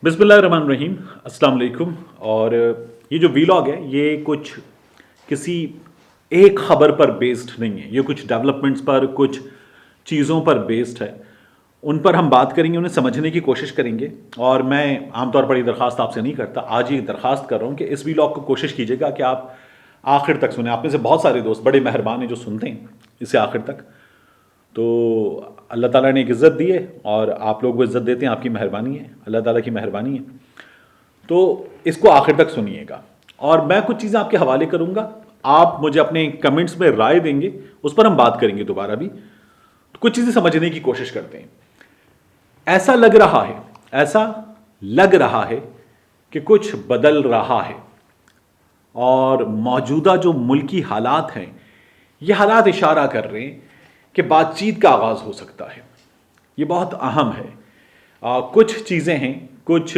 बिस्मिल्लाहिर्रहमानिर्रहीम, अस्सलाम वालेकुम। और ये जो वीलॉग है ये कुछ किसी एक खबर पर बेस्ड नहीं है, ये कुछ डेवलपमेंट्स पर, कुछ चीज़ों पर बेस्ड है। उन पर हम बात करेंगे, उन्हें समझने की कोशिश करेंगे। और मैं आमतौर पर ये दरख्वास्त आपसे नहीं करता, आज ये दरख्वास्त कर रहा हूँ कि इस वीलॉग को कोशिश कीजिएगा कि आप आखिर तक सुने। आप में से बहुत सारे दोस्त बड़े मेहरबान हैं जो सुनते हैं इसे आखिर तक। तो अल्लाह ताला ने एक इज़्ज़त दी है और आप लोग वो इज़्ज़त देते हैं, आपकी मेहरबानी है, अल्लाह ताला की मेहरबानी है। तो इसको आखिर तक सुनिएगा और मैं कुछ चीज़ें आपके हवाले करूंगा, आप मुझे अपने कमेंट्स में राय देंगे, उस पर हम बात करेंगे दोबारा भी। तो कुछ चीज़ें समझने की कोशिश करते हैं। ऐसा लग रहा है, ऐसा लग रहा है कि कुछ बदल रहा है और मौजूदा जो मुल्की हालात हैं, ये हालात इशारा कर रहे हैं कि बातचीत का आगाज़ हो सकता है। ये बहुत अहम है। कुछ चीज़ें हैं, कुछ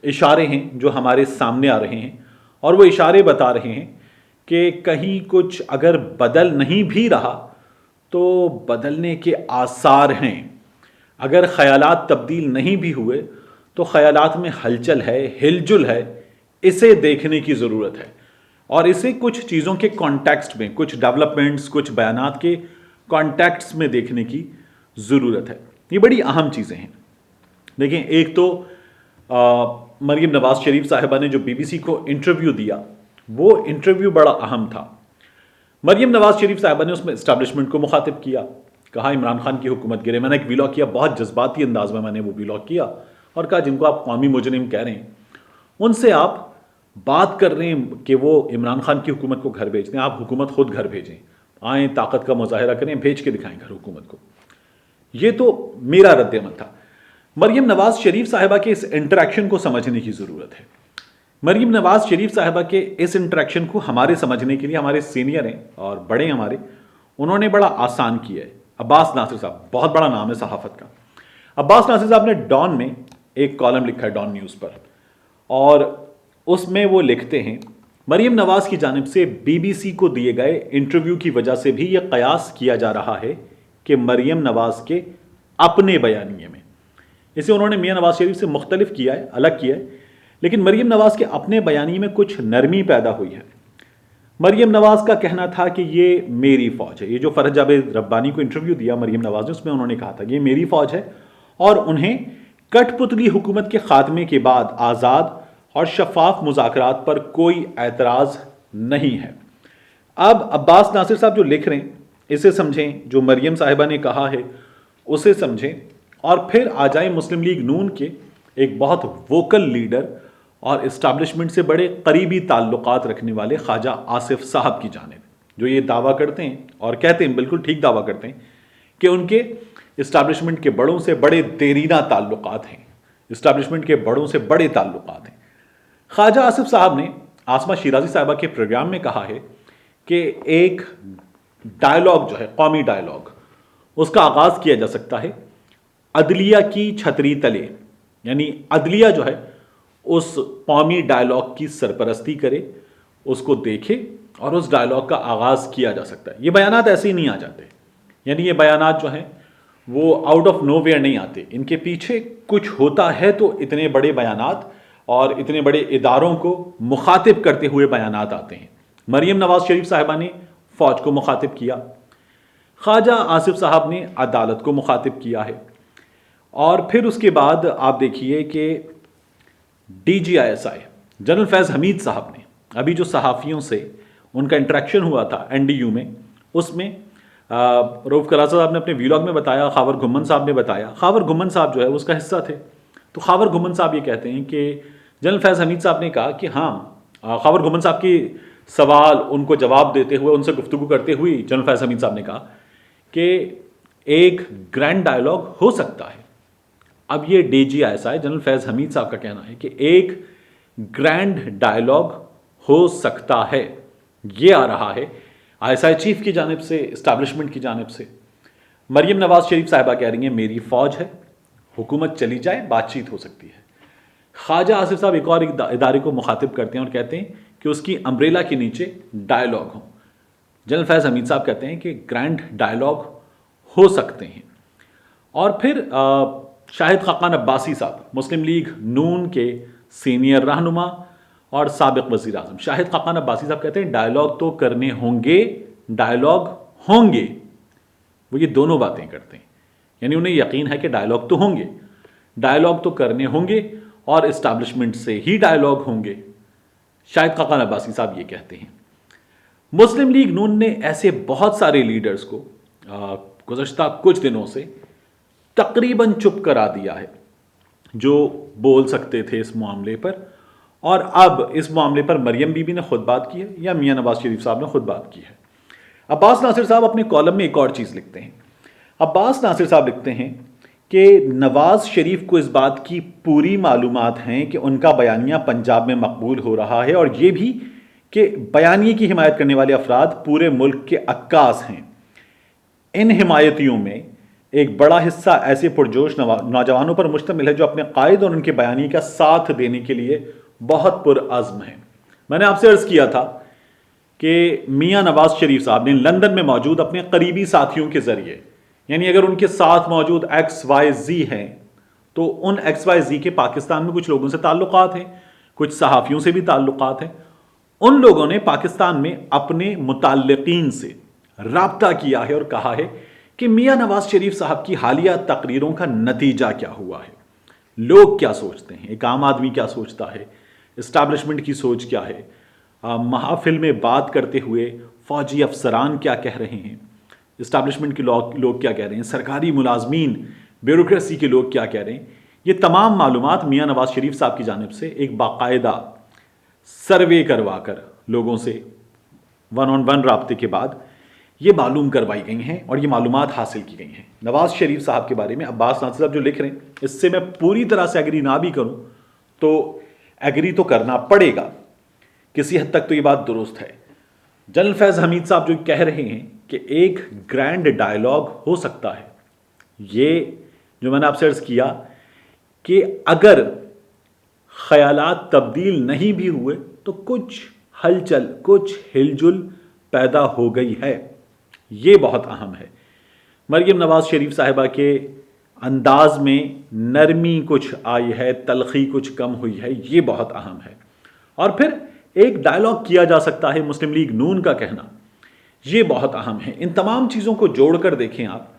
इशारे हैं जो हमारे सामने आ रहे हैं और वो इशारे बता रहे हैं कि कहीं कुछ अगर बदल नहीं भी रहा तो बदलने के आसार हैं। अगर ख़यालात तब्दील नहीं भी हुए तो ख़यालात में हलचल है, हिलजुल है। इसे देखने की ज़रूरत है और इसे कुछ चीज़ों के कॉन्टेक्स्ट में, कुछ डेवलपमेंट्स, कुछ बयानात के कॉन्टेक्स्ट में देखने की ज़रूरत है। ये बड़ी अहम चीज़ें हैं। देखिए, एक तो मरीम नवाज शरीफ साहिबा ने जो बीबीसी को इंटरव्यू दिया, वो इंटरव्यू बड़ा अहम था। मरीम नवाज शरीफ साहिबा ने उसमें इस्टेब्लिशमेंट को मुखातिब किया, कहा इमरान खान की हुकूमत गिरे। मैंने एक वीलॉग किया, बहुत जज्बाती अंदाज में मैंने वो वीलॉग किया और कहा जिनको आप कौमी मुजरिम कह रहे हैं उनसे आप बात कर रहे हैं कि वो इमरान खान की हुकूमत को घर भेज दें, आप हुकूमत खुद घर भेजें, आए ताकत का मुजाहरा करें, भेज के दिखाएं घर हुकूमत को। ये तो मेरा रद्द-ए-अमल था। मरीम नवाज शरीफ साहिबा के इस इंटरेक्शन को समझने की ज़रूरत है। मरीम नवाज शरीफ साहिबा के इस इंटरेक्शन को हमारे समझने के लिए हमारे सीनियर हैं और बड़े हैं हमारे, उन्होंने बड़ा आसान किया है। अब्बास नासिर साहब, बहुत बड़ा नाम है सहाफ़त का। अब्बास नासिर साहब ने डॉन में एक कॉलम लिखा है, डॉन न्यूज़ पर, और उसमें वो लिखते हैं मरीम नवाज की जानिब से बीबीसी को दिए गए इंटरव्यू की वजह से भी यह कयास किया जा रहा है कि मरीम नवाज के अपने बयानिए में, इसे उन्होंने मियां नवाज शरीफ से मुख्तलिफ किया है, अलग किया है, लेकिन मरीम नवाज के अपने बयानिए में कुछ नरमी पैदा हुई है। मरीम नवाज का कहना था कि ये मेरी फौज है। ये जो फरहद जावेद रब्बानी को इंटरव्यू दिया मरीम नवाज ने, उसमें उन्होंने कहा था ये मेरी फौज है और उन्हें कठपुतली हुकूमत के खात्मे के बाद आज़ाद और शफाफ मुज़ाकरात पर कोई एतराज़ नहीं है। अब अब्बास नासिर साहब जो लिख रहे हैं इसे समझें, जो मरीम साहिबा ने कहा है उसे समझें और फिर आ जाए मुस्लिम लीग नून के एक बहुत वोकल लीडर और इस्टेब्लिशमेंट से बड़े करीबी ताल्लुकात रखने वाले ख्वाजा आसिफ साहब की जानिब, जो ये दावा करते हैं और कहते हैं, बिल्कुल ठीक दावा करते हैं कि उनके इस्टेब्लिशमेंट के बड़ों से बड़े देरीना ताल्लुकात हैं, इस्टेब्लिशमेंट के बड़ों से बड़े ताल्लुकात हैं। ख्वाजा आसिफ साहब ने आसमा शिराजी साहिबा के प्रोग्राम में कहा है कि एक डायलॉग जो है, कौमी डायलॉग, उसका आगाज़ किया जा सकता है अदलिया की छतरी तले, यानी अदलिया जो है उस कौमी डायलॉग की सरपरस्ती करे, उसको देखे और उस डायलॉग का आगाज़ किया जा सकता है। ये बयानात ऐसे ही नहीं आ जाते, यानी ये बयानात जो हैं वो आउट ऑफ नोवेयर नहीं आते, इनके पीछे कुछ होता है। तो इतने बड़े बयानात और इतने बड़े इदारों को मुखातिब करते हुए बयानात आते हैं। मरीम नवाज शरीफ साहिबा ने फ़ौज को मुखातिब किया, ख्वाजा आसिफ साहब ने अदालत को मुखातिब किया है, और फिर उसके बाद आप देखिए कि DGISI जनरल फैज़ हमीद साहब ने अभी जो सहाफ़ियों से उनका इंटरेक्शन हुआ था NDU में, उसमें रऊफ़ कराचा साहब ने अपने वीलॉग में बताया, खावर घुम्मन साहब ने बताया, खावर घुम्मन साहब जो है उसका हिस्सा थे। तो खावर घुम्मन साहब ये कहते हैं कि जनरल फैज़ हमीद साहब ने कहा कि हाँ, खावर घुम्मन साहब की सवाल उनको जवाब देते हुए, उनसे गुफ्तगू करते हुए जनरल फैज़ हमीद साहब ने कहा कि एक ग्रैंड डायलॉग हो सकता है। अब ये DGISI जनरल फैज़ हमीद साहब का कहना है कि एक ग्रैंड डायलॉग हो सकता है, ये आ रहा है ISI चीफ की जानिब से, इस्टेब्लिशमेंट की जानिब से। मरीम नवाज शरीफ साहिबा कह रही हैं मेरी फ़ौज है, हुकूमत चली जाए, बातचीत हो सकती है। ख्वाजा आसिफ साहब एक और इदारे को मुखातिब करते हैं और कहते हैं कि उसकी अम्ब्रेला के नीचे डायलॉग हो। जनरल फैज़ हमीद साहब कहते हैं कि ग्रैंड डायलॉग हो सकते हैं। और फिर शाहिद खाकान अब्बासी साहब, मुस्लिम लीग नून के सीनियर रहनुमा और साबिक वज़ीर आज़म, शाहिद खाकान अब्बासी साहब कहते हैं डायलॉग तो करने होंगे, डायलॉग होंगे। वो ये दोनों बातें करते हैं, यानी उन्हें यकीन है कि डायलॉग तो होंगे, डायलॉग तो करने होंगे और इस्टेब्लिशमेंट से ही डायलॉग होंगे। शाहिद खाकान अब्बासी साहब ये कहते हैं। मुस्लिम लीग नून ने ऐसे बहुत सारे लीडर्स को गुज़श्ता कुछ दिनों से तकरीबन चुप करा दिया है जो बोल सकते थे इस मामले पर, और अब इस मामले पर मरियम बीबी ने खुद बात की है या मियां नवाज शरीफ साहब ने खुद बात की है। अब्बास नासिर साहब अपने कॉलम में एक और चीज़ लिखते हैं। अब्बास नासिर साहब लिखते हैं कि नवाज शरीफ को इस बात की पूरी मालूमात हैं कि उनका बयानिया पंजाब में मकबूल हो रहा है, और ये भी कि बयानिए की हिमायत करने वाले अफराद पूरे मुल्क के अक्कास हैं। इन हिमायतियों में एक बड़ा हिस्सा ऐसे पुरजोश नौजवानों पर मुश्तमिल है जो अपने कायद और उनके बयानी का साथ देने के लिए बहुत पुरअज़्म है। मैंने आपसे अर्ज़ किया था कि मियां नवाज शरीफ साहब ने लंदन में मौजूद अपने करीबी साथियों के ज़रिए, यानी अगर उनके साथ मौजूद XYZ हैं तो उन XYZ के पाकिस्तान में कुछ लोगों से ताल्लुकात हैं, कुछ सहाफ़ियों से भी ताल्लुकात हैं। उन लोगों ने पाकिस्तान में अपने मुताल्लिकीन से राब्ता किया है और कहा है कि मियां नवाज शरीफ साहब की हालिया तकरीरों का नतीजा क्या हुआ है, लोग क्या सोचते हैं, एक आम आदमी क्या सोचता है, इस्टेब्लिशमेंट की सोच क्या है, महाफिल में बात करते हुए फौजी अफसरान क्या कह रहे हैं, इस्टेब्लिशमेंट के लोग क्या कह रहे हैं, सरकारी मुलाजमीन, ब्यूरोक्रेसी के लोग क्या कह रहे हैं। ये तमाम मालूमात मियां नवाज शरीफ साहब की जानिब से एक बाकायदा सर्वे करवा कर लोगों से 1-on-1 राब्ते के बाद ये मालूम करवाई गई हैं और ये मालूमात हासिल की गई हैं। नवाज शरीफ साहब के बारे में अब्बास नासिर साहब जो लिख रहे हैं, इससे मैं पूरी तरह से एग्री ना भी करूं तो एग्री तो करना पड़ेगा, किसी हद तक तो ये बात दुरुस्त है। जनरल फैज़ हमीद साहब जो कह रहे हैं कि एक ग्रैंड डायलॉग हो सकता है, ये जो मैंने आपसे अर्ज़ किया कि अगर ख्यालात तब्दील नहीं भी हुए तो कुछ हलचल, कुछ हिलजुल पैदा हो गई है, ये बहुत अहम है। मरियम नवाज शरीफ साहिबा के अंदाज में नरमी कुछ आई है, तलखी कुछ कम हुई है, ये बहुत अहम है। और फिर एक डायलॉग किया जा सकता है, मुस्लिम लीग नून का कहना, ये बहुत अहम है। इन तमाम चीज़ों को जोड़कर देखें आप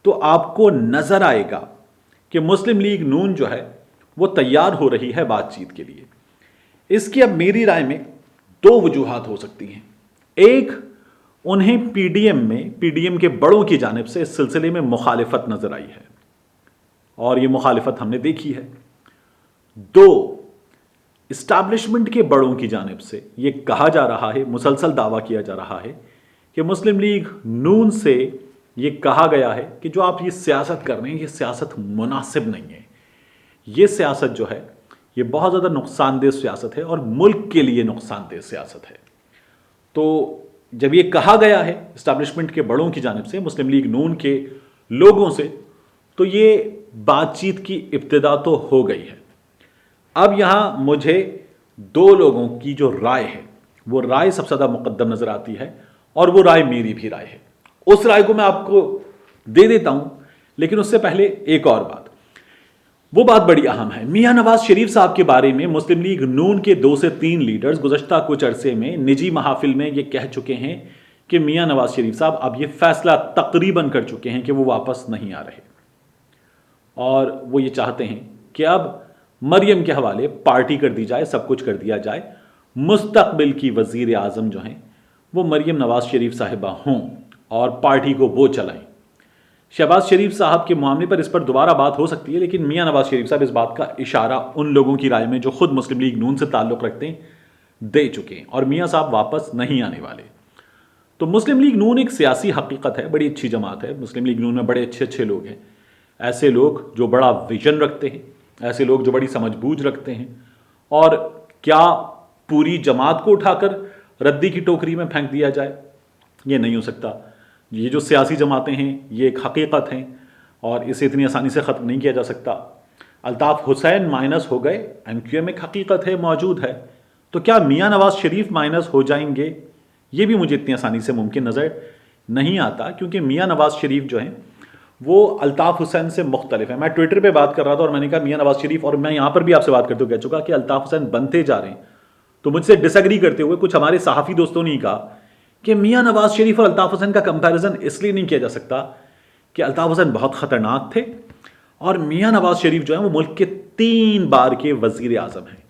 तो आपको नज़र आएगा कि मुस्लिम लीग नून जो है वो तैयार हो रही है बातचीत के लिए। इसकी अब मेरी राय में दो वजूहात हो सकती हैं। एक, उन्हें पीडीएम के बड़ों की जानिब से इस सिलसिले में मुखालिफत नजर आई है और ये मुखालिफत हमने देखी है। दो, इस्टेब्लिशमेंट के बड़ों की जानिब से ये कहा जा रहा है, मुसलसल दावा किया जा रहा है कि मुस्लिम लीग नून से ये कहा गया है कि जो आप ये सियासत कर रहे हैं, ये सियासत मुनासिब नहीं है, ये सियासत जो है ये बहुत ज़्यादा नुकसानदेह सियासत है और मुल्क के लिए नुकसानदेह सियासत है। तो जब ये कहा गया है इस्टेब्लिशमेंट के बड़ों की जानिब से, मुस्लिम लीग नून के लोगों से, तो ये बातचीत की इब्तिदा तो हो गई है। अब यहाँ मुझे दो लोगों की जो राय है वो राय सबसे ज़्यादा मुकद्दम नज़र आती है और वो राय मेरी भी राय है। उस राय को मैं आपको दे देता हूं, लेकिन उससे पहले एक और बात, वो बात बड़ी अहम है। मियां नवाज शरीफ साहब के बारे में मुस्लिम लीग नून के 2 से 3 लीडर्स गुज़श्ता कुछ अरसे में निजी महाफिल में ये कह चुके हैं कि मियां नवाज शरीफ साहब अब ये फैसला तकरीबन कर चुके हैं कि वो वापस नहीं आ रहे और वो ये चाहते हैं कि अब मरियम के हवाले पार्टी कर दी जाए, सब कुछ कर दिया जाए, मुस्तकबिल की वज़ीर आज़म जो हैं वो मरियम नवाज शरीफ साहिबा हों और पार्टी को वो चलाएं। शहबाज शरीफ साहब के मामले पर इस पर दोबारा बात हो सकती है, लेकिन मियां नवाज शरीफ साहब इस बात का इशारा उन लोगों की राय में जो खुद मुस्लिम लीग नून से ताल्लुक़ रखते हैं दे चुके हैं और मियां साहब वापस नहीं आने वाले। तो मुस्लिम लीग नून एक सियासी हकीकत है, बड़ी अच्छी जमात है। मुस्लिम लीग नून में बड़े अच्छे अच्छे लोग हैं, ऐसे लोग जो बड़ा विजन रखते हैं, ऐसे लोग जो बड़ी समझबूझ रखते हैं। और क्या पूरी जमात को उठाकर रद्दी की टोकरी में फेंक दिया जाए, ये नहीं हो सकता। ये जो सियासी जमातें हैं ये एक हकीकत हैं और इसे इतनी आसानी से ख़त्म नहीं किया जा सकता। अल्ताफ़ हुसैन माइनस हो गए, एमक्यूएम एक हकीकत है, मौजूद है, तो क्या मियां नवाज शरीफ माइनस हो जाएंगे, ये भी मुझे इतनी आसानी से मुमकिन नज़र नहीं आता, क्योंकि मियां नवाज शरीफ जो हैं वो अल्ताफ़ हुसैन से मुख्तलिफ है। मैं ट्विटर पे बात कर रहा था और मैंने कहा मियां नवाज शरीफ, और मैं यहाँ पर भी आपसे बात करते हुए कह चुका कि अल्ताफ़ हुसैन बनते जा रहे हैं। तो मुझसे डिसएग्री करते हुए कुछ हमारे सहाफ़ी दोस्तों ने कहा कि मियां नवाज शरीफ और अल्ताफ़ हुसैन का कंपैरिजन इसलिए नहीं किया जा सकता कि अल्ताफ़ हुसैन बहुत ख़तरनाक थे और मियां नवाज शरीफ जो है वो मुल्क के 3 बार के वज़ीर आज़म हैं।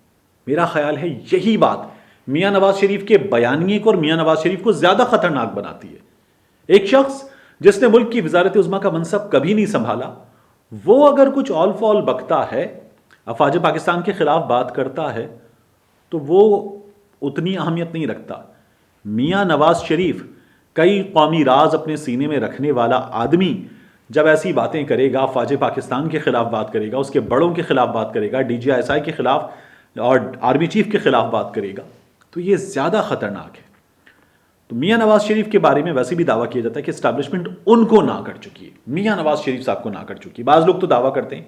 मेरा ख्याल है यही बात मियां नवाज शरीफ के बयानिए को और मियां नवाज शरीफ को ज़्यादा ख़तरनाक बनाती है। एक शख्स जिसने मुल्क की वज़ारत उज़्मा का मनसब कभी नहीं संभाला, वो अगर कुछ ऑल फॉल बकता है, अफवाज पाकिस्तान के खिलाफ बात करता है, तो वो उतनी अहमियत नहीं रखता। मियां नवाज शरीफ कई कौमी राज अपने सीने में रखने वाला आदमी जब ऐसी बातें करेगा, अफवाज पाकिस्तान के खिलाफ बात करेगा, उसके बड़ों के खिलाफ बात करेगा, DGI के खिलाफ और आर्मी चीफ के खिलाफ बात करेगा, तो ये ज़्यादा ख़तरनाक है। तो मियां नवाज शरीफ के बारे में वैसे भी दावा किया जाता है कि इस्टेब्लिशमेंट उनको ना कर चुकी है, मियां नवाज शरीफ साहब को ना कर चुकी है। बाज़ लोग तो दावा करते हैं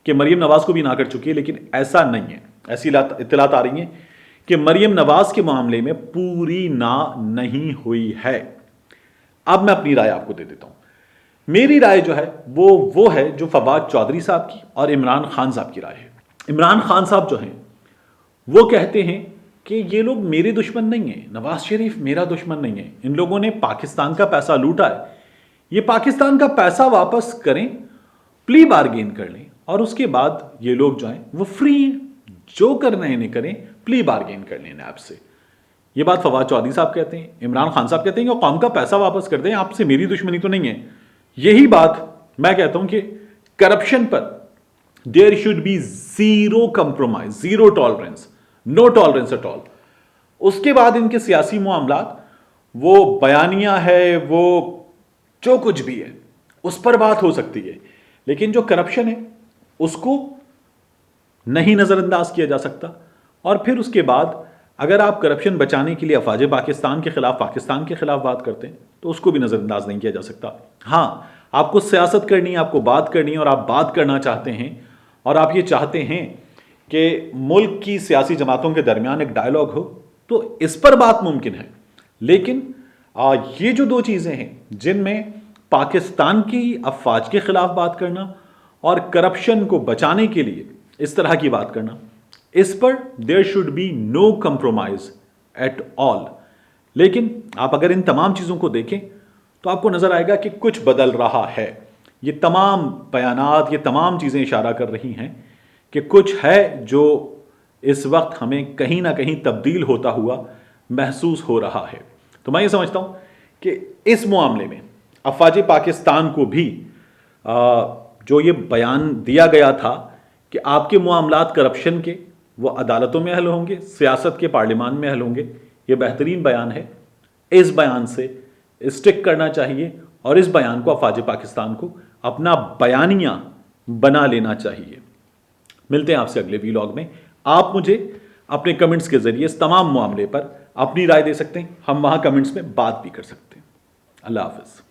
कि मरीम नवाज को भी ना कर चुकी है, लेकिन ऐसा नहीं है। ऐसी इत्तलात आ रही हैं कि मरीम नवाज के मामले में पूरी ना नहीं हुई है। अब मैं अपनी राय आपको दे देता हूं। मेरी राय जो है वो है जो फवाद चौधरी साहब की और इमरान खान साहब की राय है। इमरान खान साहब जो हैं वो कहते हैं कि ये लोग मेरे दुश्मन नहीं है, नवाज शरीफ मेरा दुश्मन नहीं है, इन लोगों ने पाकिस्तान का पैसा लूटा है, ये पाकिस्तान का पैसा वापस करें, प्ली बार्गेन कर लें और उसके बाद ये लोग जो हैं वो फ्री हैं, जो करना है इन्हें करें, प्ली बार्गेन कर लें आपसे। ये बात फवाद चौधरी साहब कहते हैं। इमरान खान साहब कहते हैं कि कौम का पैसा वापस कर दें, आपसे मेरी दुश्मनी तो नहीं है। यही बात मैं कहता हूं कि करप्शन पर there should be zero compromise, zero tolerance, no tolerance at all. उसके बाद इनके सियासी मामलात, वो बयानिया है, वो जो कुछ भी है, उस पर बात हो सकती है, लेकिन जो करप्शन है उसको नहीं नजरअंदाज किया जा सकता। और फिर उसके बाद अगर आप करप्शन बचाने के लिए अफवाज पाकिस्तान के खिलाफ बात करते हैं तो उसको भी नजरअंदाज नहीं किया जा सकता। हाँ, आपको सियासत करनी है, आपको बात करनी है और आप बात करना चाहते हैं और आप ये चाहते हैं कि मुल्क की सियासी जमातों के दरमियान एक डायलॉग हो, तो इस पर बात मुमकिन है। लेकिन ये जो 2 चीज़ें हैं जिनमें पाकिस्तान की अफवाज के खिलाफ बात करना और करप्शन को बचाने के लिए इस तरह की बात करना, इस पर there should be no compromise at all. लेकिन आप अगर इन तमाम चीज़ों को देखें तो आपको नजर आएगा कि कुछ बदल रहा है। ये तमाम बयानात, ये तमाम चीज़ें इशारा कर रही हैं कि कुछ है जो इस वक्त हमें कहीं ना कहीं तब्दील होता हुआ महसूस हो रहा है। तो मैं ये समझता हूं कि इस मामले में अफवाज पाकिस्तान को भी जो ये बयान दिया गया था कि आपके मामलात करप्शन के वो अदालतों में हल होंगे, सियासत के पार्लियामान में हल होंगे, ये बेहतरीन बयान है। इस बयान से स्टिक करना चाहिए और इस बयान को अफवाज पाकिस्तान को अपना बयानिया बना लेना चाहिए। मिलते हैं आपसे अगले वीलॉग में। आप मुझे अपने कमेंट्स के जरिए इस तमाम मामले पर अपनी राय दे सकते हैं, हम वहां कमेंट्स में बात भी कर सकते हैं। अल्लाह हाफिज।